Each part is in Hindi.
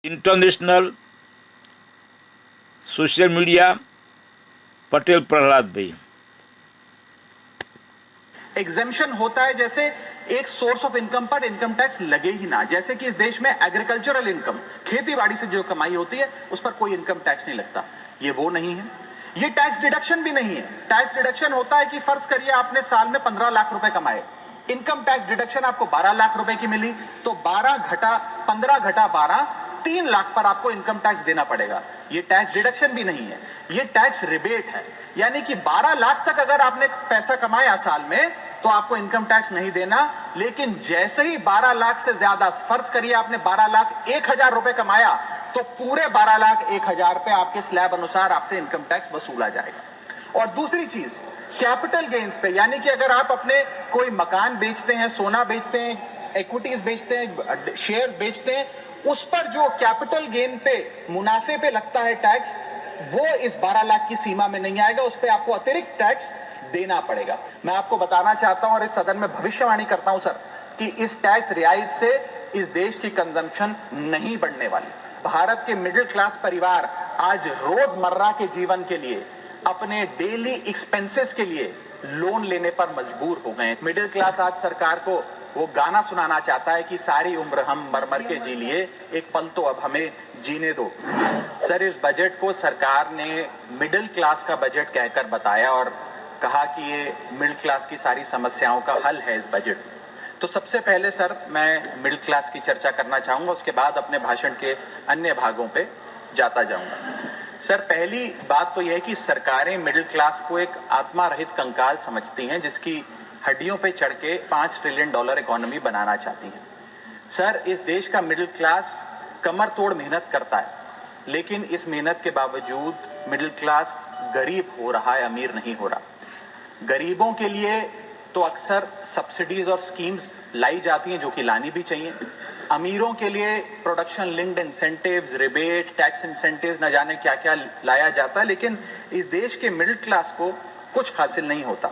International social media Patel Prahlad भाई। एग्जेम्पशन होता है जैसे एक सोर्स ऑफ इनकम पर इनकम टैक्स लगे ही ना, जैसे कि इस देश में एग्रीकल्चरल इनकम, खेती बाड़ी से जो कमाई होती है उस पर कोई इनकम टैक्स नहीं लगता। ये वो नहीं है। ये टैक्स डिडक्शन भी नहीं है। टैक्स डिडक्शन होता है कि फर्ज करिए आपने साल में 15 लाख रुपए कमाए, इनकम टैक्स डिडक्शन आपको 12 लाख रुपए की मिली, तो 12 घटा 15 घटा 12, 3 लाख पर आपको इनकम टैक्स देना पड़ेगा। ये टैक्स डिडक्शन भी नहीं है, ये टैक्स रिबेट है। यानी कि 12 लाख तक अगर आपने पैसा कमाया साल में तो आपको इनकम टैक्स नहीं देना, लेकिन जैसे ही 12 लाख से ज्यादा, फर्ज करिए आपने 12 लाख 1,000 रुपए कमाया, तो पूरे 12 लाख 1,000 पे आपके स्लैब अनुसार आपसे इनकम टैक्स वसूला जाएगा। और दूसरी चीज, कैपिटल गेन्स पे, यानी कि अगर आप अपने कोई मकान बेचते हैं, सोना बेचते हैं, इक्विटीज बेचते हैं, शेयर्स बेचते हैं, उस पर जो कैपिटल गेन पे, मुनाफे पे लगता है टैक्स, वो इस 12 लाख की सीमा में नहीं आएगा। उस पर आपको अतिरिक्त टैक्स देना पड़ेगा। मैं आपको बताना चाहता हूं और इस सदन में भविष्यवाणी करता हूं सर, कि इस टैक्स रियायत से इस देश की कंजम्पशन नहीं बढ़ने वाली। भारत के मिडिल क्लास परिवार आज रोजमर्रा के जीवन के लिए, अपने डेली एक्सपेंसेस के लिए लोन लेने पर मजबूर हो गए। मिडिल क्लास आज सरकार को वो गाना सुनाना चाहता है कि सारी उम्र हम मर मर के जी लिए, एक पल तो अब हमें जीने दो। सर, इस बजट को सरकार ने मिडिल क्लास का बजट कहकर बताया और कहा कि ये मिडिल क्लास की सारी समस्याओं का हल है इस बजट। तो सबसे पहले सर मैं मिडिल क्लास की चर्चा करना चाहूंगा, उसके बाद अपने भाषण के अन्य भागों पे जाता जाऊंगा। सर, पहली बात तो यह है कि सरकारें मिडिल क्लास को एक आत्मा रहित कंकाल समझती हैं, जिसकी हड्डियों पे चढ़ के $5 ट्रिलियन इकोनॉमी बनाना चाहती हैं। सर, इस देश का मिडिल क्लास कमर तोड़ मेहनत करता है, लेकिन इस मेहनत के बावजूद मिडिल क्लास गरीब हो रहा है, अमीर नहीं हो रहा। गरीबों के लिए तो अक्सर सब्सिडीज और स्कीम्स लाई जाती हैं, जो कि लानी भी चाहिए। अमीरों के लिए production linked incentives, rebate, tax incentives, न जाने क्या क्या लाया जाता है, लेकिन इस देश के मिडिल क्लास को कुछ हासिल नहीं होता।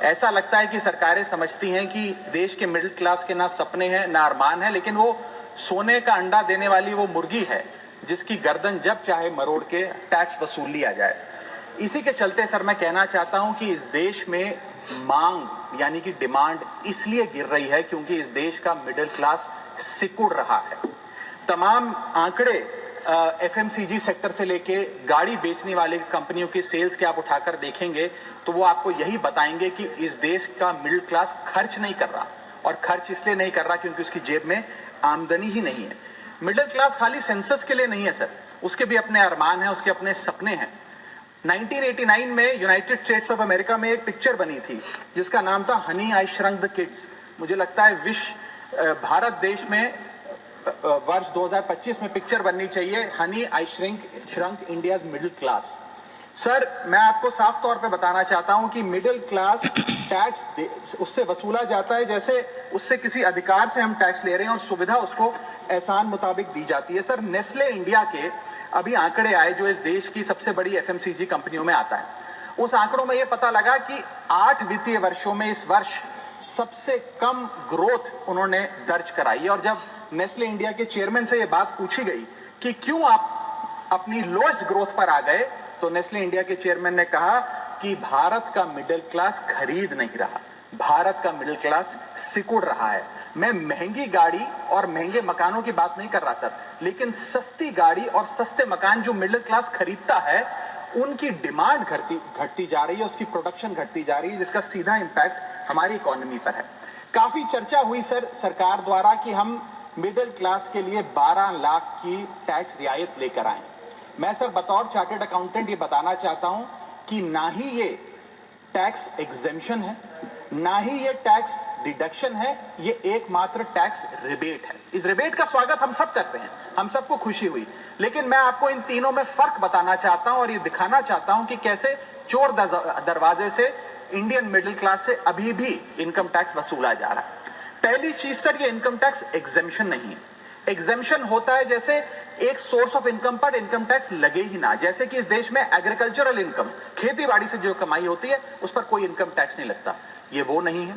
ऐसा लगता है कि सरकारें समझती हैं कि देश के मिडिल क्लास के ना सपने हैं ना अरमान है, लेकिन वो सोने का अंडा देने वाली वो मुर्गी है जिसकी गर्दन जब चाहे मरोड़ के टैक्स वसूल लिया जाए। इसी के चलते सर मैं कहना चाहता हूं कि इस देश में मांग यानी कि डिमांड इसलिए गिर रही है क्योंकि इस देश का मिडिल क्लास सिकुड़ रहा है। तमाम आंकड़े एफएमसीजी सेक्टर से लेके गाड़ी बेचने वाले कंपनियों की सेल्स के आप उठाकर देखेंगे तो वो आपको यही बताएंगे कि इस देश का मिडिल क्लास खर्च नहीं कर रहा, और खर्च इसलिए नहीं कर रहा क्योंकि उसकी जेब में आमदनी ही नहीं है। मिडिल क्लास खाली सेंसस के लिए नहीं है सर, उसके भी अपने अरमान हैं, उसके अपने सपने हैं। 1989 में यूनाइटेड स्टेट्स ऑफ अमेरिका में एक पिक्चर बनी थी जिसका नाम था Honey I shrunk the kids. मुझे लगता है भारत देश में वर्ष 2025 में पिक्चर बननी चाहिए, honey I shrunk India's middle class. Sir, मैं आपको साफ तौर पे बताना चाहता हूं कि मिडिल क्लास टैक्स उससे वसूला जाता है जैसे उससे किसी अधिकार से हम टैक्स ले रहे हैं और सुविधा उसको एहसान मुताबिक दी जाती है। सर, नेस्ले इंडिया के अभी आंकड़े आए जो इस देश की सबसे बड़ी एफएमसीजी कंपनियों में आता है। उस आंकड़ों में यह पता लगा कि 8 वित्तीय वर्षों में इस वर्ष सबसे कम ग्रोथ उन्होंने दर्ज कराई। और जब नेस्ले इंडिया के चेयरमैन से यह बात पूछी गई कि क्यों आप अपनी लोएस्ट ग्रोथ पर आ गए, तो नेस्ले इंडिया के चेयरमैन ने कहा कि भारत का मिडिल क्लास खरीद नहीं रहा, भारत का मिडिल क्लास सिकुड़ रहा है। मैं महंगी गाड़ी और महंगे मकानों की बात नहीं कर रहा सर, लेकिन सस्ती गाड़ी और सस्ते मकान जो मिडिल क्लास खरीदता है उनकी डिमांड घटती जा रही है, उसकी प्रोडक्शन घटती जा रही है, जिसका सीधा इंपैक्ट हमारी इकोनॉमी पर है। काफी चर्चा हुई सर सरकार द्वारा कि हम मिडिल क्लास के लिए 12 लाख की टैक्स रियायत लेकर आए। मैं सर बतौर चार्टर्ड अकाउंटेंट ये बताना चाहता हूं कि ना ही ये टैक्स एग्जेम्पशन है, ना ही ये टैक्स डिडक्शन है, ये एकमात्र टैक्स रिबेट है। इस रिबेट का स्वागत हम सब करते हैं, हम सबको खुशी हुई, लेकिन मैं आपको इन तीनों में फर्क बताना चाहता हूं और ये दिखाना चाहता हूं कि कैसे चोर दरवाजे से इंडियन मिडिल क्लास से अभी भी इनकम टैक्स वसूला जा रहा है। पहली चीज सर, ये इनकम टैक्स एग्जेम्पशन नहीं है। एग्जेम्पशन होता है जैसे एक सोर्स ऑफ इनकम पर इनकम टैक्स लगे ही ना, जैसे कि इस देश में एग्रीकल्चरल इनकम, खेती बाड़ी से जो कमाई होती है उस पर कोई इनकम टैक्स नहीं लगता। ये वो नहीं है।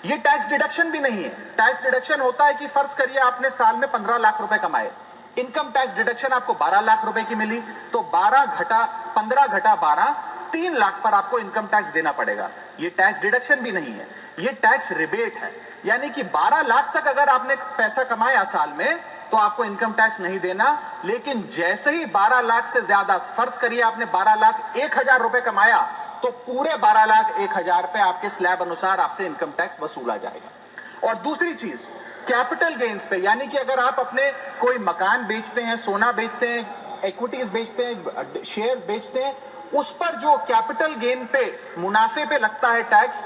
ये टैक्स डिडक्शन भी नहीं है। टैक्स डिडक्शन होता है कि फर्ज करिए आपने साल में 15 लाख रुपए कमाए, इनकम टैक्स डिडक्शन आपको 12 लाख रुपए की मिली, तो 15 घटा 12, 3 लाख पर आपको इनकम टैक्स देना पड़ेगा। ये टैक्स डिडक्शन भी नहीं है, ये टैक्स रिबेट है। यानी कि 12 लाख तक अगर आपने पैसा कमाया साल में तो आपको इनकम टैक्स नहीं देना, लेकिन जैसे ही 12 लाख से ज्यादा, फर्ज करिए आपने 12 लाख 1,000 रुपए कमाया, तो पूरे 12 लाख 1,000 पे आपके स्लैब अनुसार आपसे इनकम टैक्स वसूला जाएगा। और दूसरी चीज, कैपिटल गेन्स पे, यानी कि अगर आप अपने कोई मकान बेचते हैं, सोना बेचते हैं, इक्विटीज बेचते हैं, शेयर्स बेचते हैं, उस पर जो कैपिटल गेन पे, मुनाफे पे लगता है टैक्स,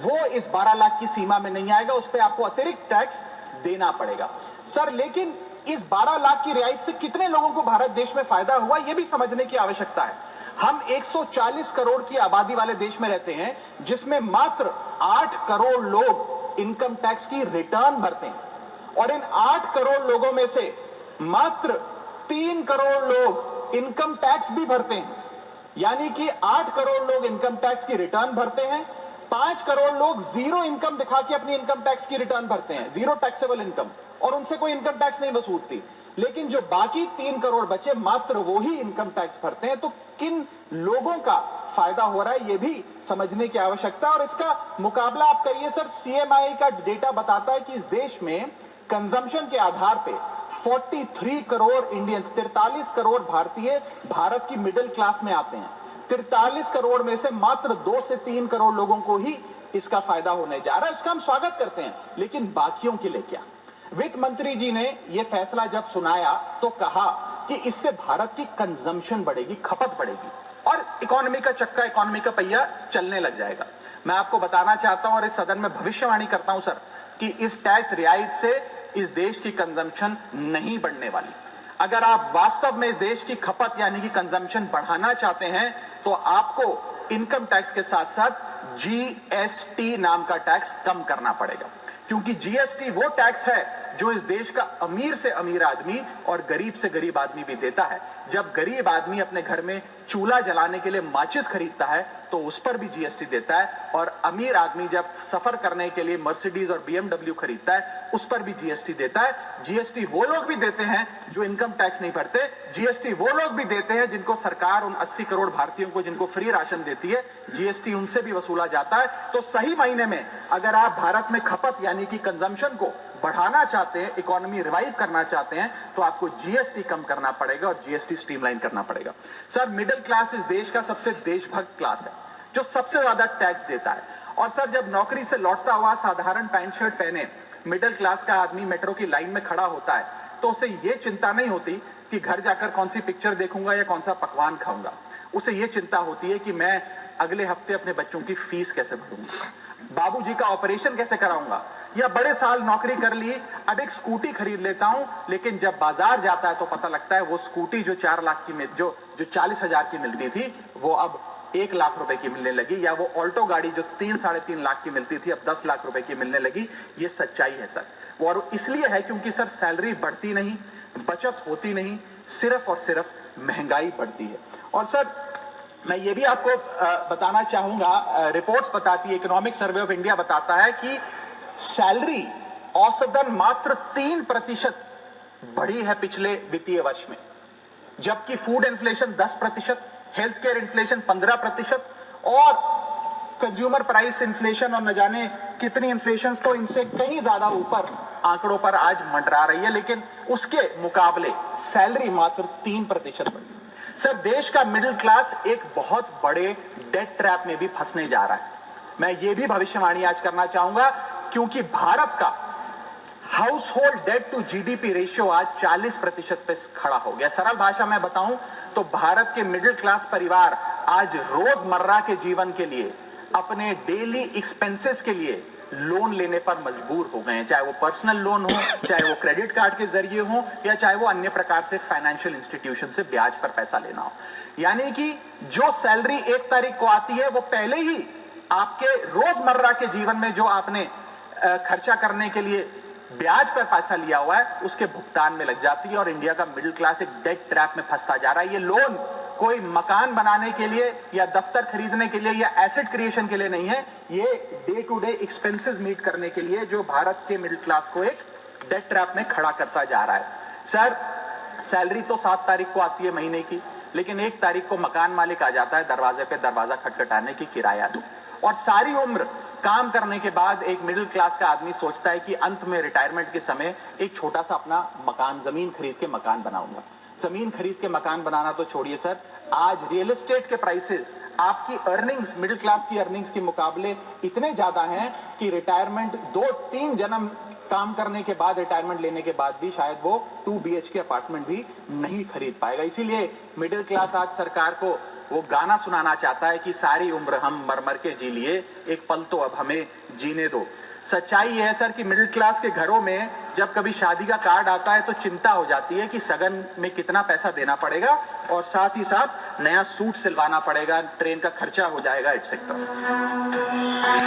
वो इस 12 लाख की सीमा में नहीं आएगा, उस पर आपको अतिरिक्त टैक्स देना पड़ेगा। सर, लेकिन इस 12 लाख की रियायत से कितने लोगों को भारत देश में फायदा हुआ, यह भी समझने की आवश्यकता है। हम 140 करोड़ की आबादी वाले देश में रहते हैं, जिसमें मात्र 8 करोड़ लोग इनकम टैक्स की रिटर्न भरते हैं, और इन 8 करोड़ लोगों में से मात्र 3 करोड़ लोग इनकम टैक्स भी भरते हैं। यानी कि 8 करोड़ लोग इनकम टैक्स की रिटर्न भरते हैं, 5 करोड़ लोग जीरो इनकम दिखा के अपनी इनकम टैक्स की रिटर्न भरते हैं, जीरो टैक्सेबल इनकम, और उनसे कोई इनकम टैक्स नहीं वसूलती। लेकिन जो बाकी 3 करोड़ बचे, मात्र वो ही इनकम टैक्स भरते हैं। तो किन लोगों का फायदा हो रहा है, ये भी समझने की आवश्यकता है। और इसका मुकाबला आप करिए सर, सीएमआई का डेटा बताता है कि इस देश में कंजम्पशन के आधार पे 43 करोड़ इंडियंस, 43 करोड़ भारतीय भारत की मिडिल क्लास में आते हैं। 43 करोड़ में से मात्र 2 से 3 करोड़ लोगों को ही इसका फायदा होने जा रहा है। उसका हम स्वागत करते हैं, लेकिन बाकियों के लिए क्या? वित्त मंत्री जी ने यह फैसला जब सुनाया तो कहा कि इससे भारत की कंजम्पशन बढ़ेगी, खपत बढ़ेगी, और इकोनॉमी का चक्का, इकोनॉमी का पहिया चलने लग जाएगा। मैं आपको बताना चाहता हूं और इस सदन में भविष्यवाणी करता हूं सर, कि इस टैक्स रियायत से इस देश की कंजम्पशन नहीं बढ़ने वाली। अगर आप वास्तव में इस देश की खपत यानी कि कंजम्पशन बढ़ाना चाहते हैं, तो आपको इनकम टैक्स के साथ साथ जीएसटी नाम का टैक्स कम करना पड़ेगा, क्योंकि जीएसटी वो टैक्स है जो इस देश का अमीर से अमीर आदमी और गरीब से गरीब आदमी भी देता है। जब गरीब आदमी अपने घर में चूल्हा जलाने के लिए माचिस खरीदता है तो उस पर भी जीएसटी देता है, और अमीर आदमी जब सफर करने के लिए मर्सिडीज और बीएमडब्ल्यू खरीदता है उस पर भी जीएसटी देता है। जीएसटी वो लोग भी देते हैं जो इनकम टैक्स नहीं भरते, जीएसटी वो लोग भी देते हैं जिनको सरकार, उन 80 करोड़ भारतीयों को जिनको फ्री राशन देती है, जीएसटी उनसे भी वसूला जाता है। तो सही मायने में अगर आप भारत में खपत यानी कि कंजम्पशन को बढ़ाना चाहते हैं, इकोनॉमी रिवाइव करना चाहते हैं, तो आपको जीएसटी कम करना पड़ेगा और जीएसटी स्ट्रीमलाइन करना पड़ेगा। सर, मिडिल क्लास इस देश का सबसे देशभक्त क्लास है, जो सबसे ज्यादा टैक्स देता है। और सर, जब नौकरी से लौटता हुआ साधारण पैंट शर्ट पहने मिडिल क्लास का आदमी मेट्रो की लाइन में खड़ा होता है, तो उसे यह चिंता नहीं होती कि घर जाकर कौन सी पिक्चर देखूंगा या कौन सा पकवान खाऊंगा। उसे यह चिंता होती है कि मैं अगले हफ्ते अपने बच्चों की फीस कैसे भरूंगा, बाबूजी का ऑपरेशन कैसे कराऊंगा, या बड़े साल नौकरी कर ली, अब एक स्कूटी खरीद लेता हूं। लेकिन जब बाजार जाता है तो पता लगता है वो स्कूटी जो 4 लाख की जो 40,000 की मिलती थी, वो अब 1 लाख रुपए की मिलने लगी, या वो ऑल्टो गाड़ी जो 3-3.5 लाख की मिलती थी अब 10 लाख रुपए की मिलने लगी। ये सच्चाई है सर, और इसलिए है क्योंकि सर सैलरी बढ़ती नहीं, बचत होती नहीं, सिर्फ और सिर्फ महंगाई बढ़ती है। और सर, मैं ये भी आपको बताना चाहूंगा, रिपोर्ट्स बताती है, इकोनॉमिक सर्वे ऑफ इंडिया बताता है कि सैलरी औसतन मात्र 3% बढ़ी है पिछले वित्तीय वर्ष में, जबकि food inflation 10%, health care inflation 15%, और कंज्यूमर प्राइस इन्फ्लेशन और न जाने कितनी इन्फ्लेशन तो इनसे कहीं ज्यादा ऊपर आंकड़ों पर आज मंडरा रही है। लेकिन उसके मुकाबले सैलरी मात्र 3% बढ़ी। सर, देश का मिडिल क्लास एक बहुत बड़े डेट ट्रैप में भी फंसने जा रहा है। मैं ये भी भविष्यवाणी आज करना चाहूंगा, क्योंकि भारत का household debt to GDP ratio आज 40% पे खड़ा हो गया। सरल भाषा में बताऊं तो भारत के मिडिल क्लास परिवार आज रोजमर्रा के जीवन के लिए, अपने डेली एक्सपेंसेस के लिए लोन लेने पर मजबूर हो गए हैं, चाहे वो पर्सनल लोन हो, चाहे वो क्रेडिट कार्ड के जरिए हो, या चाहे वो अन्य प्रकार से फाइनेंशियल इंस्टीट्यूशन से ब्याज पर पैसा लेना हो। यानी कि जो सैलरी 1 तारीख को आती है, वो पहले ही आपके रोजमर्रा के जीवन में जो आपने खर्चा करने के लिए ब्याज पर पैसा लिया हुआ है, उसके भुगतान में लग जाती है, और इंडिया का मिडिल क्लास एक डेट ट्रैप में फंसता जा रहा है। ये लोन कोई मकान बनाने के लिए या दफ्तर खरीदने के लिए या एसेट क्रिएशन के लिए नहीं है, ये day to day expenses meet करने के लिए, जो भारत के मिडिल क्लास को एक डेट ट्रैप में खड़ा करता जा रहा है। सर, सैलरी तो 7 तारीख को आती है महीने की, लेकिन 1 तारीख को मकान मालिक आ जाता है दरवाजे पे दरवाजा खटखटाने की किराया दो। और सारी उम्र काम करने के बाद एक मिडिल क्लास का आदमी सोचता है कि अंत में रिटायरमेंट के समय एक छोटा सा अपना मकान, जमीन खरीद के मकान बनाऊंगा। जमीन खरीद के मकान बनाना तो छोड़िए सर, आज रियल एस्टेट के प्राइसेस आपकी अर्निंग्स, मिडिल क्लास की अर्निंग्स के मुकाबले इतने ज्यादा हैं कि रिटायरमेंट 2-3 जन्म काम करने के बाद, रिटायरमेंट लेने के बाद भी शायद वो 2 BHK अपार्टमेंट भी नहीं खरीद पाएगा। इसीलिए मिडिल क्लास आज सरकार को वो गाना सुनाना चाहता है कि सारी उम्र हम मर मर के जी लिए, एक पल तो अब हमें जीने दो। सच्चाई यह है सर कि मिडिल क्लास के घरों में जब कभी शादी का कार्ड आता है तो चिंता हो जाती है कि सगन में कितना पैसा देना पड़ेगा और साथ ही साथ नया सूट सिलवाना पड़ेगा, ट्रेन का खर्चा हो जाएगा, एटसेट्रा।